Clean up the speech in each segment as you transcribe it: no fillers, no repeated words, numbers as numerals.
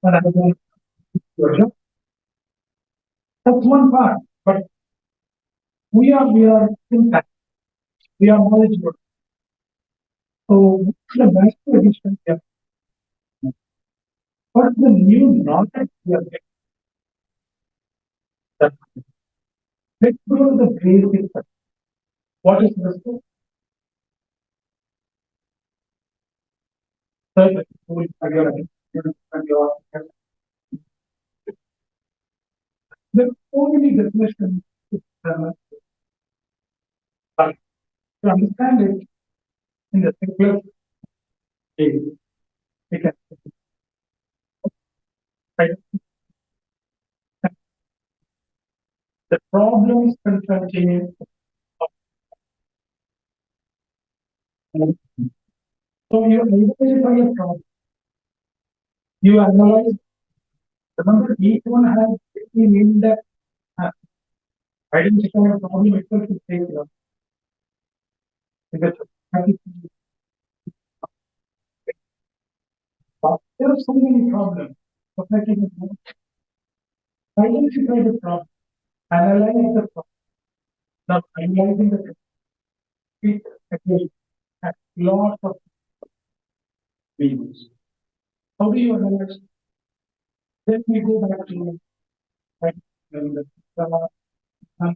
and I don't Georgia. That's one part. But we are impact. We are knowledgeable. So the value addition here. What's the new knowledge we are getting? That let's go to the basic first. What is the third tool for your there are so many definitions, but to understand it in the simplest way, we can identify the problems confronting. So you identify a problem, you analyze. Remember, each one has a meaning that identifying a problem itself is take because there are so many problems. Society has identify the problem, analyze the problem. Now, analyzing the complete again has lots of meanings. How do you analyze? Then we go back to right, the um,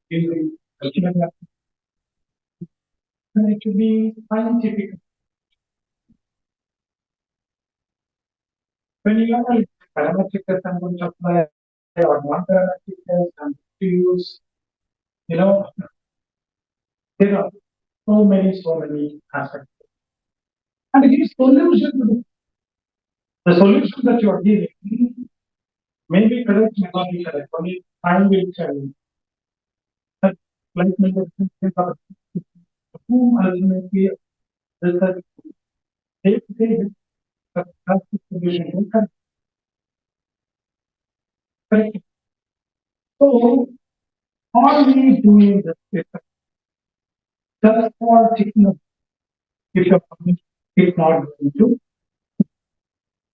using and it should be scientific. When you analyze parametric test, I'm going to apply or non-parametric test and to use, you know, there are so many aspects. And give solution to the solution that you are giving may be correct, may not be correct. Only time will tell you. But like whom ultimately research they say that that's the solution. You can correct it. So are we doing this just for ticking up if your problem is not going to?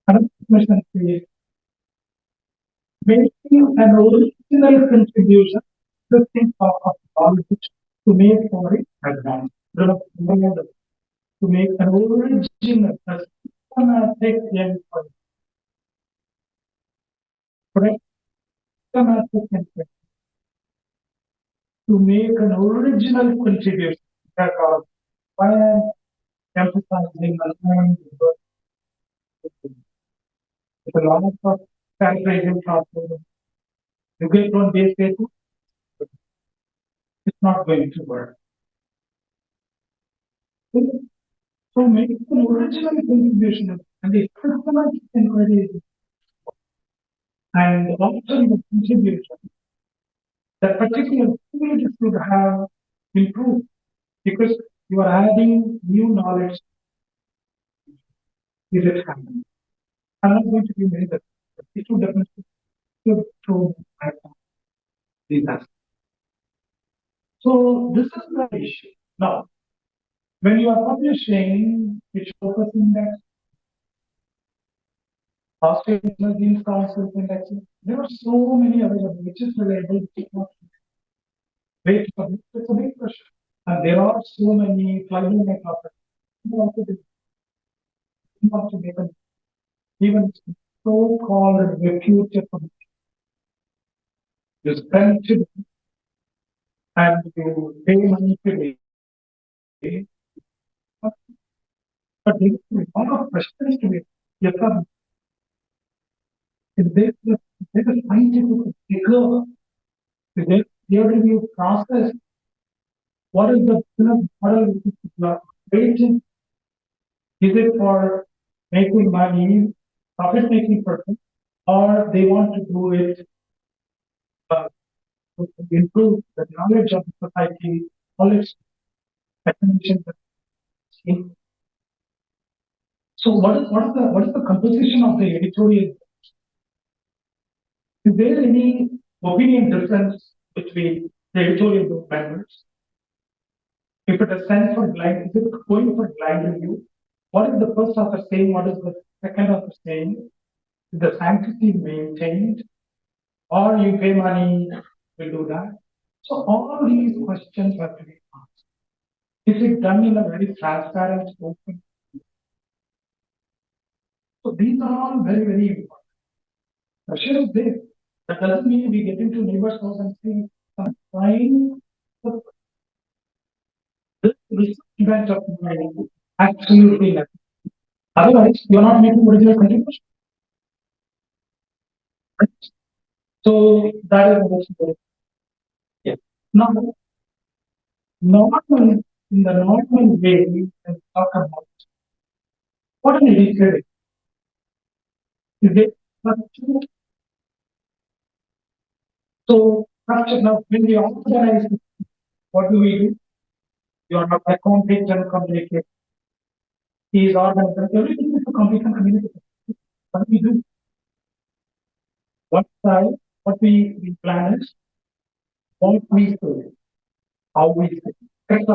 Another question is making an original contribution to think of knowledge to make for it advance. Remember, to make an original, a systematic endpoint, correct? Systematic endpoint to make an original contribution. That are why I'm emphasizing aligned with a lot of characterizing process. You get one base paper, it's not going to work. So make an original contribution and the systematic inquiry and after the contribution, that particular field should have improved because you are adding new knowledge. Is it happening? I'm not going to give any that. It should definitely show these aspects. So this is the issue. Now, when you are publishing, which focus index, Australian Emerging Council index, there are so many available, which is reliable, which is not. Wait for it. It's a big question. And there are so many flying offers. You also want to make an even so-called reputable. You spend to and you pay money today. But there is a lot of questions to it. Yes, sir. Is there a scientific figure? Is there peer review process? What is the business model? Agent? Is it for making money, profit making purpose, or they want to do it uh, to improve the knowledge of the society, knowledge definition. So what is the composition of the editorial? Is there any opinion difference between the editorial group members? If it is sent for blind, is it going for blind review? What is the first author saying? What is the second author saying? Is the sanctity maintained? Or you pay money to do that? So all these questions have to be asked. Is it done in a very transparent, open? So these are all very, very important. Pressure is there. That doesn't mean we get into neighbor's house and say, trying the this event of mine. Absolutely nothing. Otherwise, you're not making original contribution. Right? So that is also very, yeah. Now, normal in the normal way, we can talk about what an editor is. It structure? So structure now when we organize, what do we do? You are not accounting and communicate. He is organized. Everything is to complete and communicate. What we do, what style, what we plan is, what we say, how we say. Correct.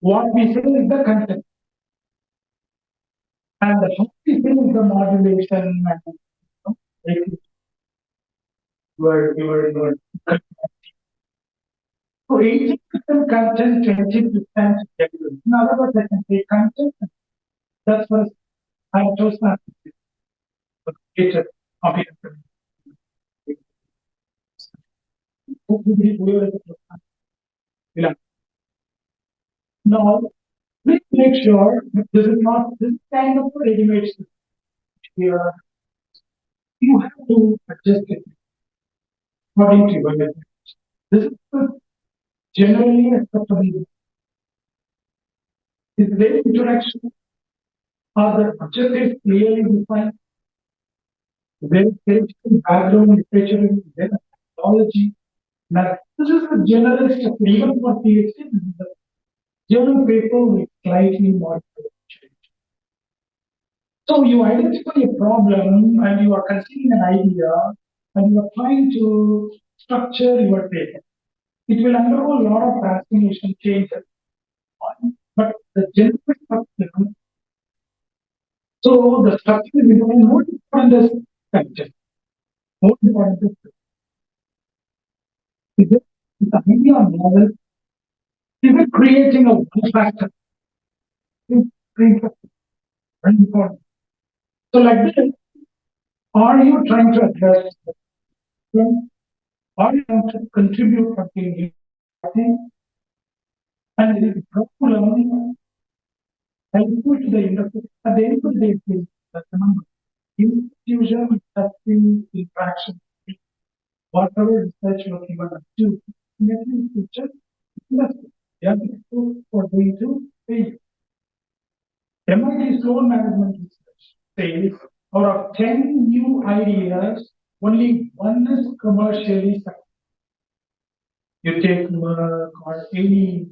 What we say is the content, and the how we say is the modulation and making your. So 80% content, 20% schedule. In other words, I can say content. That's what I chose not to create a computer. Now, please make sure that this is not this kind of ready-made system here. You have to adjust it according to your method. This is the generally acceptable. Is there interaction? Are the objectives clearly defined? There is background literature, there is technology. Now, this is a general stuff. Even for PhD, this is a journal paper with slightly modified change. So you identify a problem and you are conceiving an idea and you are trying to structure your paper. It will undergo a lot of transformation changes. But the general structure, so the structure is important. More important is structure. More important is it the idea of model. Is it creating a one factor? Is very important. So like this, are you trying to address the problem? Are you trying to contribute something new? And the problem helpful to the industry. At the end of the day, please, remember, institution, testing, interaction, whatever research you're going to do, in every future, industry. They are people for going to pay. MIT's loan management research says out of 10 new ideas, only one is commercially successful. You take Merck or any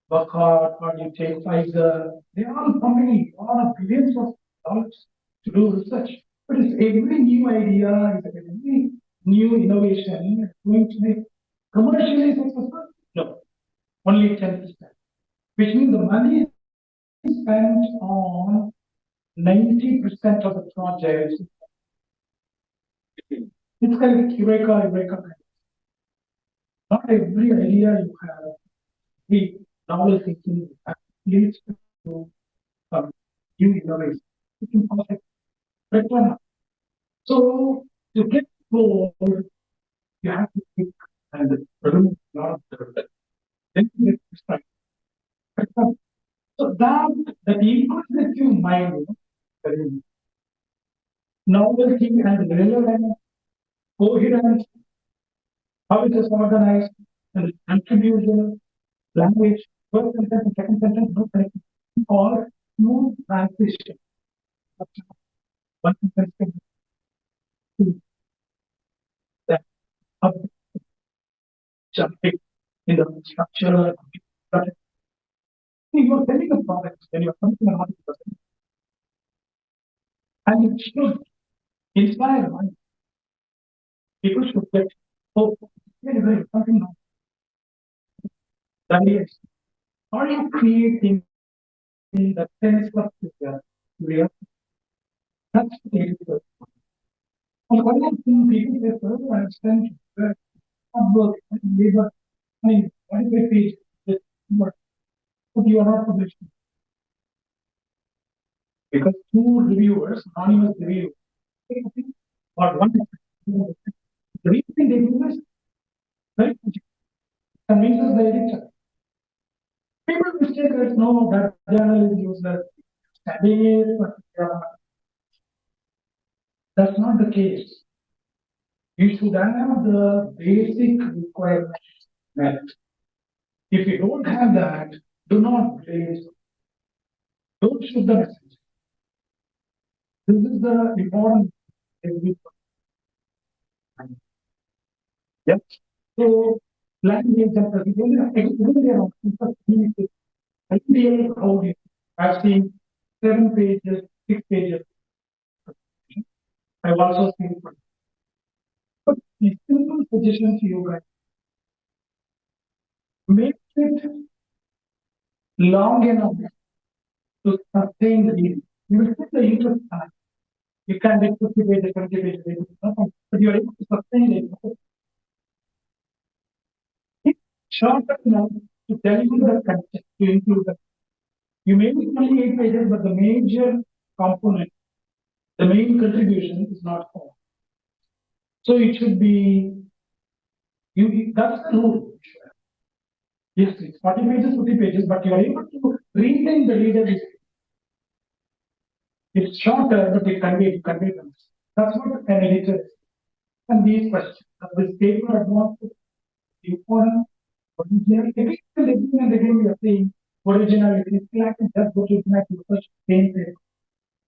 Buckard or you take Pfizer, they are all pumping a lot of billions of dollars to do research. But is every new idea, is every new innovation going to be commercially successful? No, only 10%. Which means the money spent on 90% of the projects. It's kind of Eureka. Not every idea you have, the novel thinking leads to new innovation. It's impossible. Right? So to get gold, you have to think and remove a lot of dirt. Then you get extract. So that inquisitive mind, very novelty and relevance, coherence, how it is organized, and contribution, language, first sentence and second sentence, no connection, or smooth transition. One sentence can be that up jumping in the structure. You are selling a product when you are something around the person, and it should inspire mind. People should get hope. Very something that is. Are you creating the sense of real. That's the issue. And one of the people say, "Sir, I understand hard work and labor. I mean, why do they pay this much? But you are not publishing because two reviewers, anonymous reviewers, or one the reason they do this very much convinces the editor. People mistake that no, that journal is useless. Study it, but that's not the case. You should have the basic requirements met. If you don't have that, do not raise, don't shoot the message. This is the important thing. Yes. So language and presentation, everybody around communication. Ideal audio. I've seen 7 pages, 6 pages. I've also seen, but the simple suggestion to you guys, make it long enough to sustain the reading. You will put the interest time. You can make 50 pages, 20 pages, but you are able to sustain it. It's short enough to tell you the content, to include the. You may be only 8 pages, but the major component, the main contribution is not found. So it should be, that's the rule. Yes, it's 40 pages, 50 pages, but you are able to retain the reader. It's shorter, but it convey them. That's what an editor is. And these questions, this paper advanced, important, original, again and again we are saying originality, like just go to my research, same thing.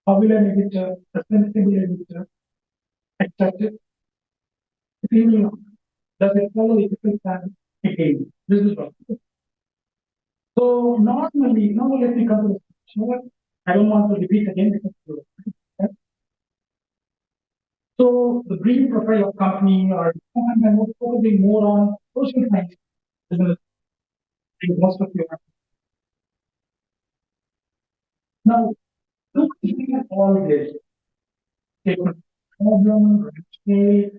How will an editor, a sensible editor, accept it? Does it follow ethical standards? Again, this is what. So normally, now let me come to the question. I don't want to repeat again because so the brief profile of company or I'm focusing more on social science business most of you have. Now looking at all this, statement problem, scale,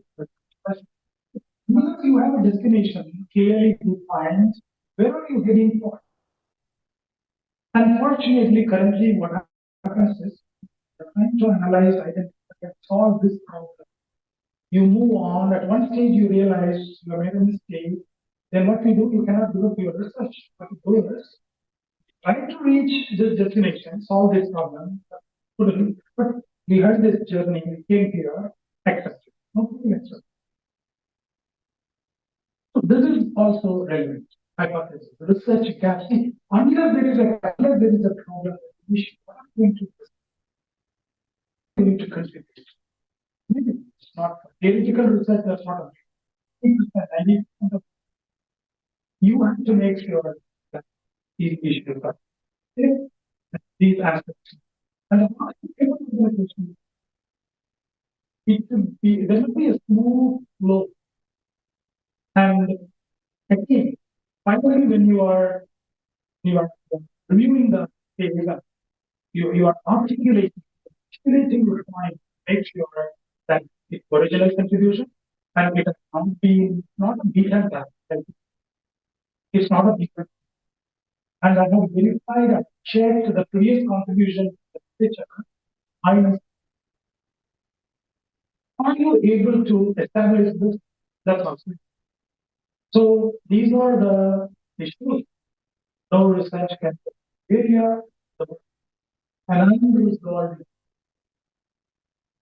once you have a destination clearly defined, where are you heading for? Unfortunately, currently what happens is you're trying to analyze, identify, and solve this problem. You move on. At one stage, you realize you have made a mistake. Then what we do, you cannot do your research. What you do is try to reach this destination, solve this problem. But we had this journey, we came here, accept it. Okay, accept. So this is also relevant. Hypothesis, research gap. See, unless there is a problem, we should not going to contribute. Maybe it's not theoretical research. That's not a 90% of you have to make sure that these issues are these aspects. And apart from implementation, it should be there will be a smooth flow. And again, finally, when you are reviewing the data, you are articulating your mind, make sure that it's original contribution and it has not beaten that. It's not a different. And I have verified and checked the previous contribution picture. I are you able to establish this? That's also. So these are the issues. No research can area, and I'm resolved.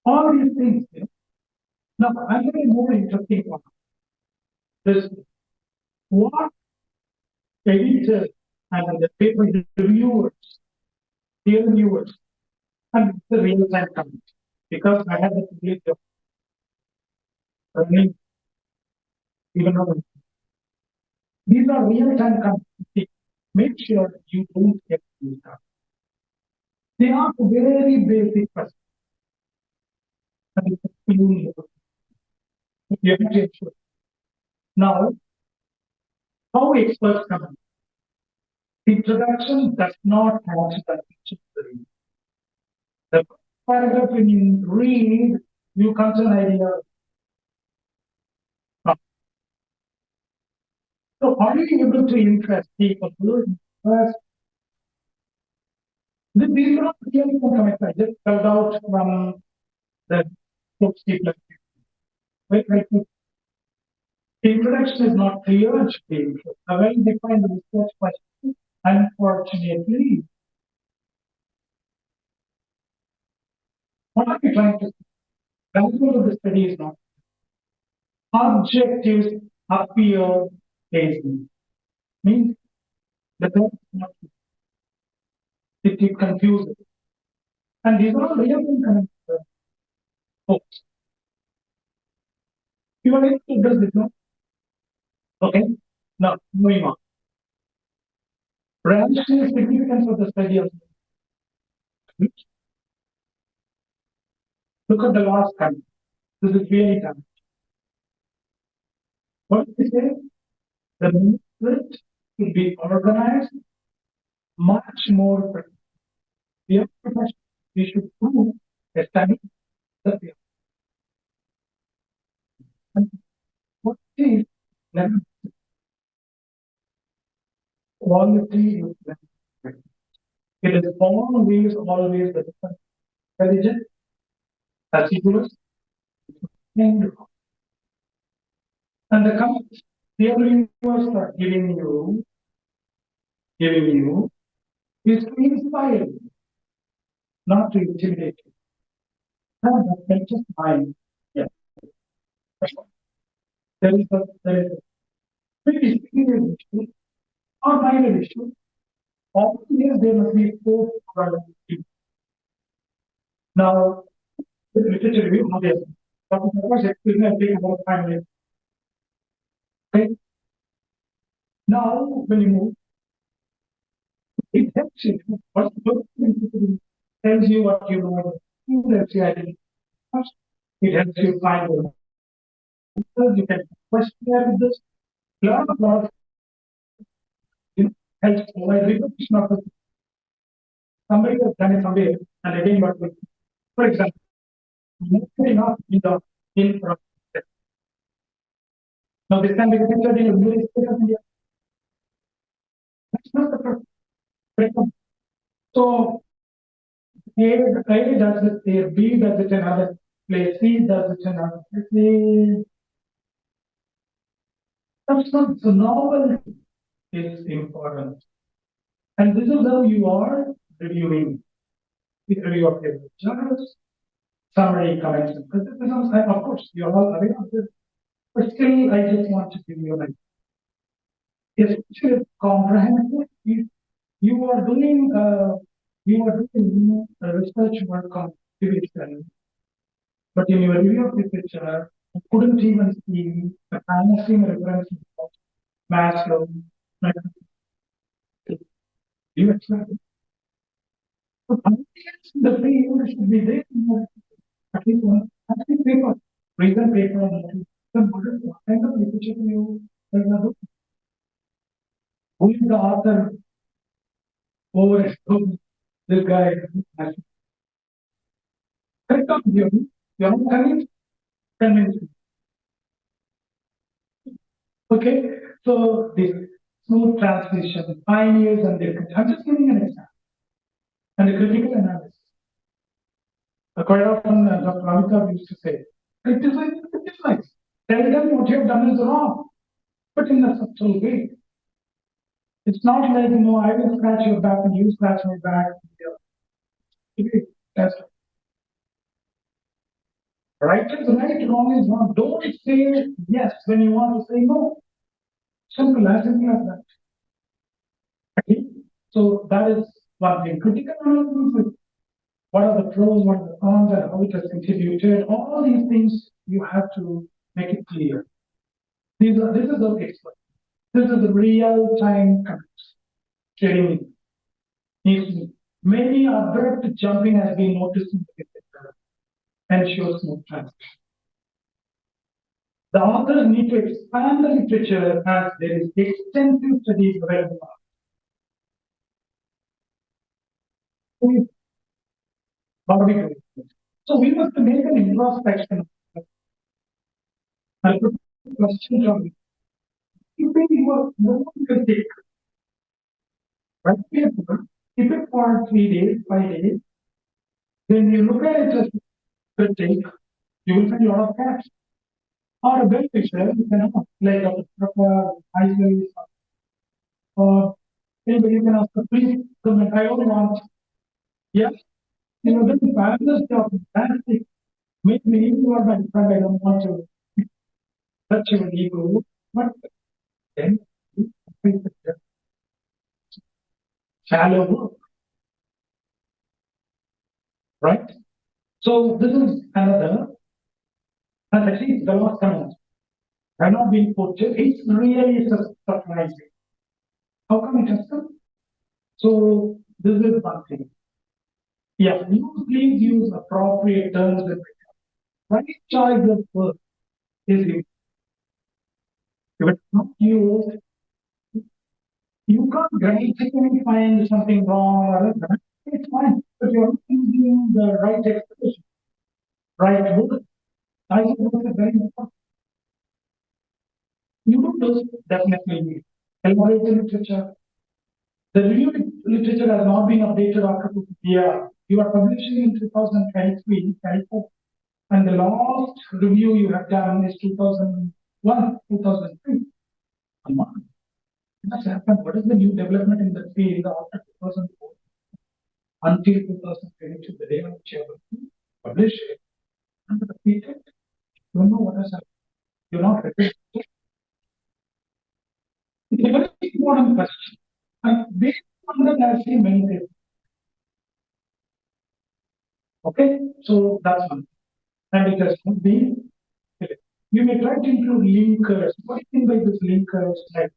All these things. Now I'm getting more interesting one. This what editors and the paper reviewers, peer reviewers, and the real time comment. Because I had the privilege of learning even though these are real time comments. Make sure you don't get used up. They are very basic questions. And it's extremely you have to ensure. Now, how experts come in? Introduction does not have the dictionary. The paragraph when you read, you come to an idea. So are you able to interest people? First, these are not really commitments. I just filled out from the books people. Wait, wait, wait. The introduction is not clear. A well-defined research question. Unfortunately, what are we trying to say? Value of the study is not. Objectives appear hazy. Means the term is not it confuses. And these are all real things. Folks. You are able to address this, no? Okay. Now, moving on. Rational significance of the study of look at the last comment. This is really done. What did we say? The movement should be organized much more. We have to we should prove a study that we have. And what is level quality of level? It is always the intelligent, assiduous, and the comments the other universe are giving you is to inspire you, not to intimidate you. That's just mind. Yeah. There is a pretty serious issue or minor issue. Always there must be four products. Now, with literature review, obviously. But of course, excuse me, I take about 5 minutes. Okay. Now, when you move, it helps you. What's the book tells you what you know. It helps you identify. It helps you find the answers. You can questionnaire with this. Lot of helps provide repetition of the somebody has done it somewhere and again what we for example, moving up in the in process. Now this can be repeated in every state of India. That's not the problem. So A does it there, B does it in another place, C does it in another place. That's not so novelty is important. And this is how you are reviewing the review of your journals, summary, comments, and criticisms. And of course, you're all aware of this. But still, I just want to give you an idea. If comprehensive, if you are doing research work on division, but in your review of literature, you couldn't even see the missing reference of Maslow. You accept it. So the free English should be there. At least one, at least paper, reason paper, what kind of literature you, for example, who is the author over this guy? Correct on your own convinced, convinced. Okay, so this smooth transition, pioneers and their. I'm just giving an example. And the critical analysis. Quite often, Dr. Amitabh used to say, criticize. Tell them what you have done is wrong, but in a subtle way. It's not like, I will scratch your back and you scratch my back. That's right is right, wrong is wrong. Don't say yes when you want to say no. Simple as that. Okay? So that is one thing. Critical analysis is what are the pros, what are the cons, and how it has contributed. All these things you have to make it clear. This is the expert. This is the real time comments. Sharing needs many abrupt jumping has been noticed in the literature and shows no transition. The authors need to expand the literature as there is extensive studies available. barbecue. So we must make an introspection. I put a question from you. If you are no one can take right paper, keep it for 3 days, 5 days, then you look at it as a take, you will find a lot of gaps. Or a big picture, you can have like a proper isolate or maybe you can ask the please comment. I don't want, yes, then balance of fantastic. Maybe you are my friend, I don't want to touch your ego, but then you complete the shallow work, right? So this is another, and actually the last comment. Have not been portrayed. It's really surprising. How come it has come? So this is one thing. Yeah, you please use appropriate terms and right choice of word is used. If it's not used, you can't grammatically find something wrong or other. It's fine, but you're not using the right expression, right word. I think that's very important. You do this definitely. Elaborate literature. The review literature has not been updated after 2 years. You are publishing in 2023, 24, and the last review you have done is 2001, 2003. Come on, what's happened? What is the new development in the field after 2004 until 2022, the day on which you have published it and repeated? You don't know what has happened. You're not repeating. It's a very important question. And based on that, I've seen many things. Okay, so that's one. And it has not been. You may try to include linkers. What do you mean by this linkers? Like,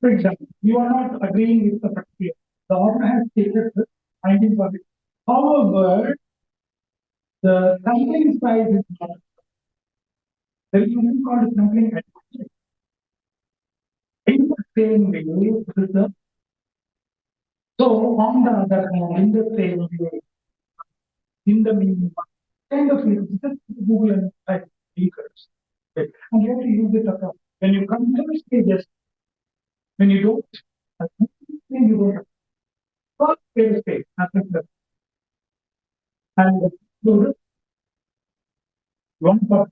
for example, you are not agreeing with the particular. The author has stated the findings of it. However, the sampling size is not. There is something called a sampling advantage. In the same way, with the, so on the other hand, in the same way, in the meaning, kind of just Google and type linkers. Okay. And you have to use it across. When you come to the stages, when you don't, then you don't. First, fail state, happens. And do this, one part.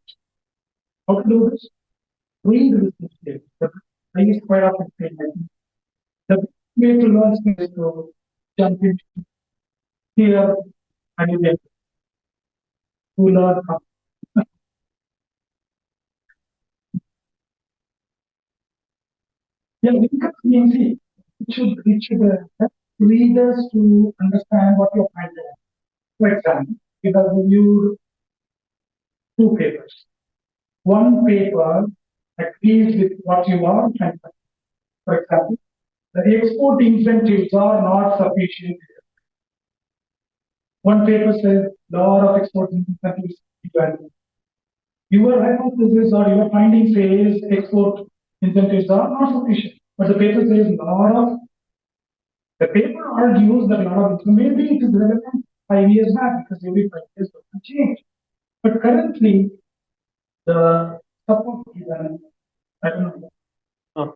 How to do this? Read this mistake. The I is quite often statement. The way to learn is to jump into here and then to learn how. Yeah, because see, it should help readers to understand what you're trying to do. For example, if I reviewed two papers, one paper agrees with what you are trying to do. For example, the export incentives are not sufficient. One paper says law of export incentives equality. Your hypothesis or your finding says export incentives are not sufficient, but the paper says law of the paper argues that law of maybe it is relevant 5 years back because every 5 years doesn't change. But currently the support given, I don't know,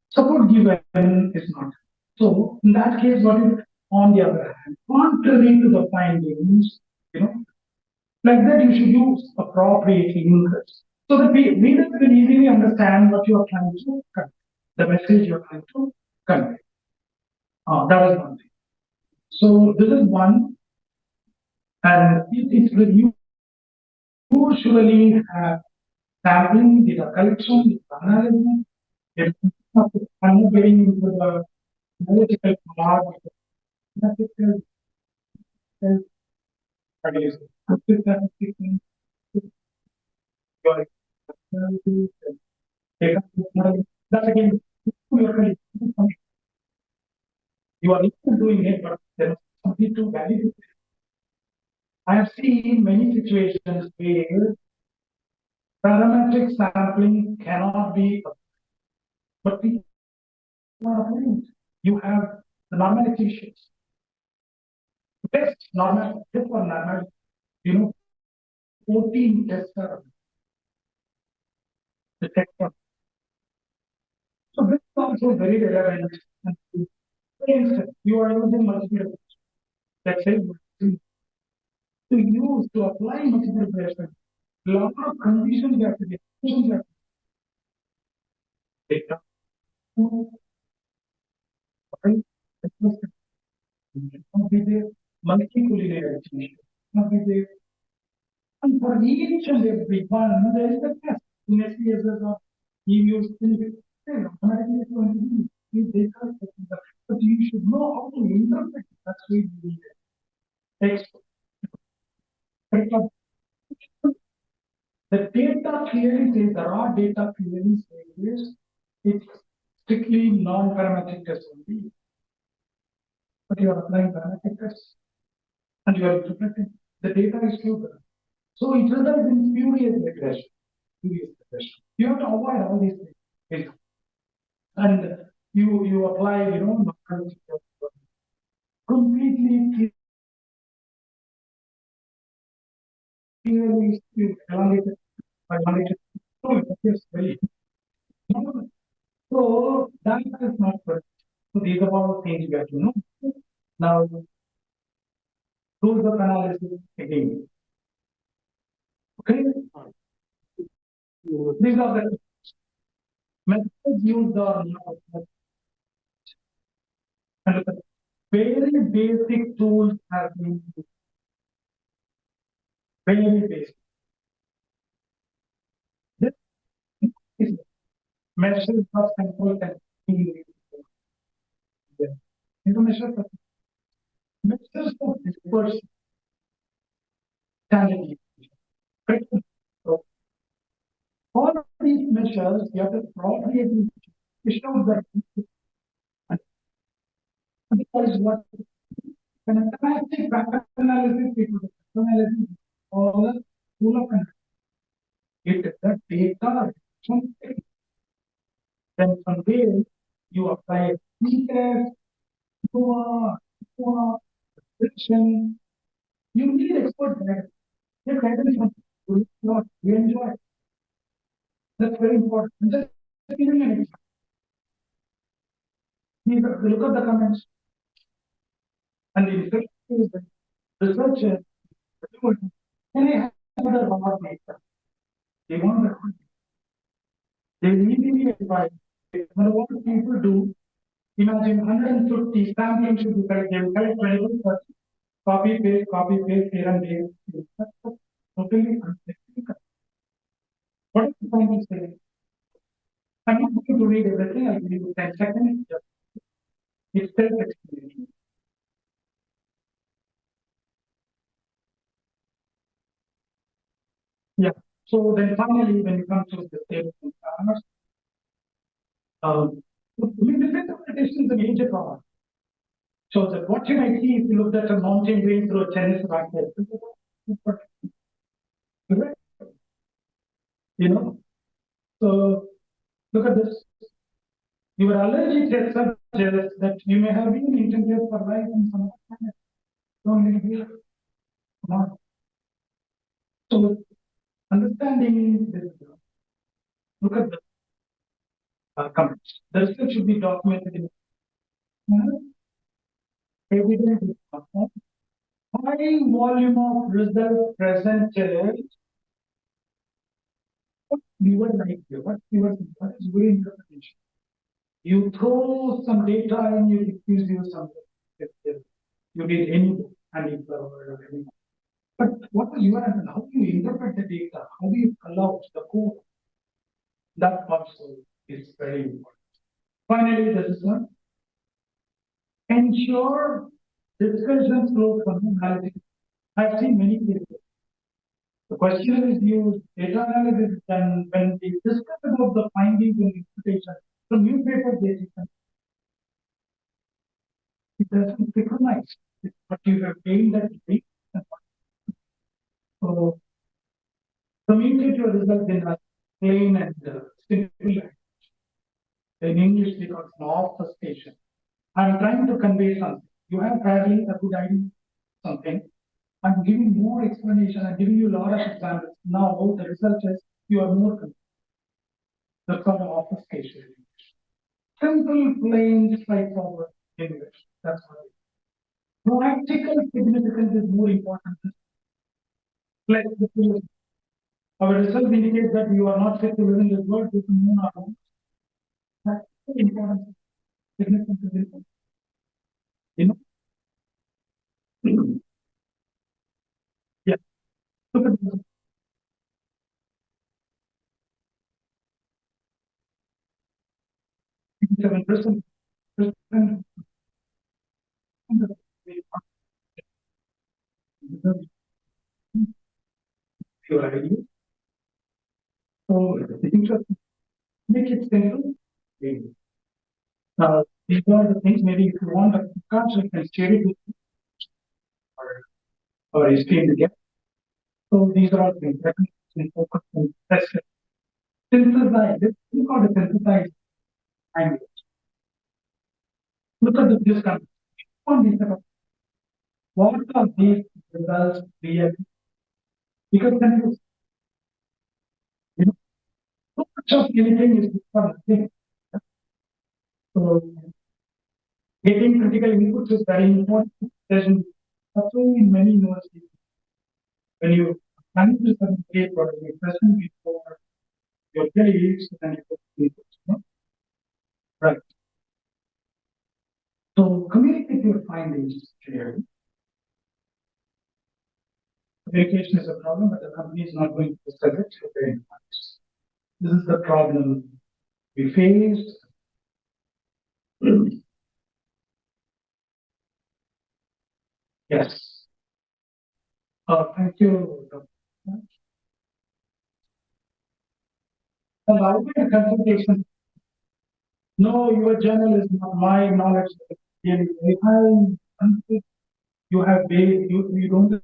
support given is not. So in that case, what is on the other hand, contrary to the findings, you know, like that you should use appropriate linkers so that we readers will easily understand what you are trying to convey, the message you are trying to convey. That is one thing. So this is one, and it will usually have sampling, data collection, data analysis. I'm not getting into the analytical part of the mathematical statistics, your analysis, data analysis. That's again, you are even doing it, but there is something to validate. I have seen many situations where parametric sampling cannot be, but people are applying. You have the normalization. test normal, test for normal, 14 tests are the test for. So this is also very relevant. For instance, you are using multiple, let's say, to use to apply multiple pressure. A lot of conditions you have to get, conditions you have to take. Right? It must be there, multi-culinary activity. Must be there. And for each and every one, there is a test. In SPSS or EVUs, automatically it's going to be data, but you should know how to interpret it. That's why you need it. Text. The data clearly says, the raw data clearly says it's strictly non-parametric test only. But you are applying parametric tests and you are interpreting. The data is true. So it results in spurious regression. Spurious regression. You have to avoid all these things. And you apply, completely clearly elongated, elongated. So it's very. So that is not good. So these are all things you have to know. Now, rules of analysis again. Okay? These are the methods used are not. And very basic tools have been used. Very basic. This is measures of sample can be used. Measures of dispersion standard deviation. So all these measures you have to properly show that because what when a mathematic pattern analysis people do pattern analysis all the full of it the data something. Then from there you apply a test, friction. You need expert guidance. Your guidance from you not you enjoy. That's very important. Just giving an example. Look at the comments. And the effect is that researchers can I have the raw data? They want the raw data. They immediately advise. But what do people do? Imagine 150 sampling should be correct. They will correct 20%. Copy, paste, here and there. That's totally unethical. What is the point of saying? I'm not going to read everything. I'll give you 10 seconds. It's self-explanatory. Yeah. So then finally, when you come to the table of parameters, misinterpretation is a major problem. So that what you might see if you looked at a mountain range through a tennis racket, you know. So look at this. Your allergy test suggests that you may have been intended for life in some planet. Don't live here. Come on. So understanding this, look at the comments. The research should be documented in evidence. High volume of results presented. What viewer like you? What viewers? What is your interpretation? You throw some data and you diffuse you something. You did any and it's or anything. But what is your answer? How do you interpret the data? How do you allow the code? That also is very important. Finally, this is one. Ensure discussions flow from analysis. I've seen many cases. The question is used, data analysis, and when we discuss about the findings and interpretation, the newspaper they it doesn't recognize what you have gained that week. So communicate your results in a plain and simple language. In English, they call it off the station. I'm trying to convey something. You have fairly a good idea. something. I'm giving more explanation. I'm giving you a lot of examples. Now the result is you are more confused. That's called obfuscation. Simple, plain, straightforward English. That's what it is. Practical significance is more important. Like our results indicate that you are not fit to live in this world due to moon or home. That's very important. Significance is important. You know? Yeah. Look at this. 87%. Your idea. So things are make it simple. Now these are the things maybe if you want a cards, you can share it with our history together. So these are all things that we focus on test it. Synthesize it. We call it synthesize language. Look at this concept. On these what are these results really? Because then you know, so much of anything is for nothing. So getting critical inputs is very important. That's why in many universities, when you come to some paper, you present before your colleagues and your inputs. Right. So communicate your findings clearly. Communication is a problem, but the company is not going to discuss it for very much. This is the problem we faced. Yes. Thank you, Dr. And I will consultation. No, your journal is not my knowledge. Really very high. You have you don't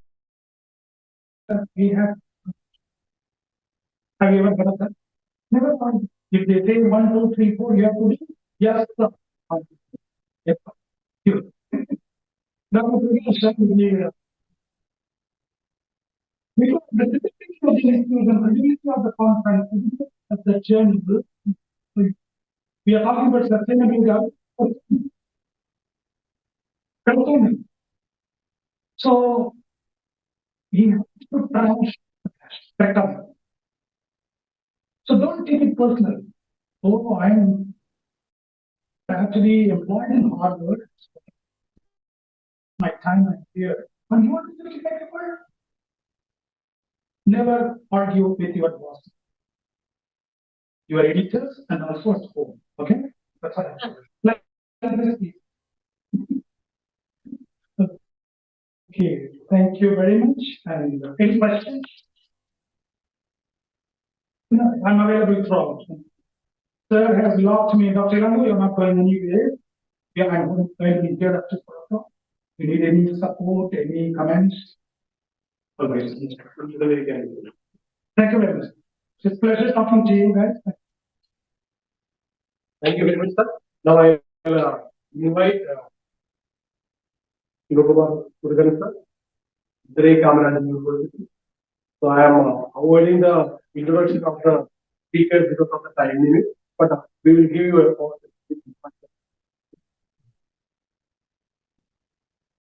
we have you ever heard of that? Never mind. If they say 1, 2, 3, 4, you have to do yes, sir. Yes, sir. You. That was really shocking. Because the difficulty of the issues and credibility of the conference, of the journey, we are talking about sustainable government. So he has to branch better. So don't take it personally. Oh, I'm actually employed in Harvard. My time is here. And you want to make it work? Never argue with your boss, your editors, and also at home. Okay? That's what I'm like this. Okay, thank you very much. And any questions? No, I'm available throughout. Sir has locked me. Dr. Elango, you're not going anywhere. Yeah, I'm going to be here after 4 o'clock. You need any support, any comments? Always. Thank you very much. It's a pleasure talking to you guys. Thank you very much, sir. Now I will invite Yogabar Kurgan, sir. Dre Kamran University. So I am avoiding the introduction of the speakers because of the time limit, but we will give you a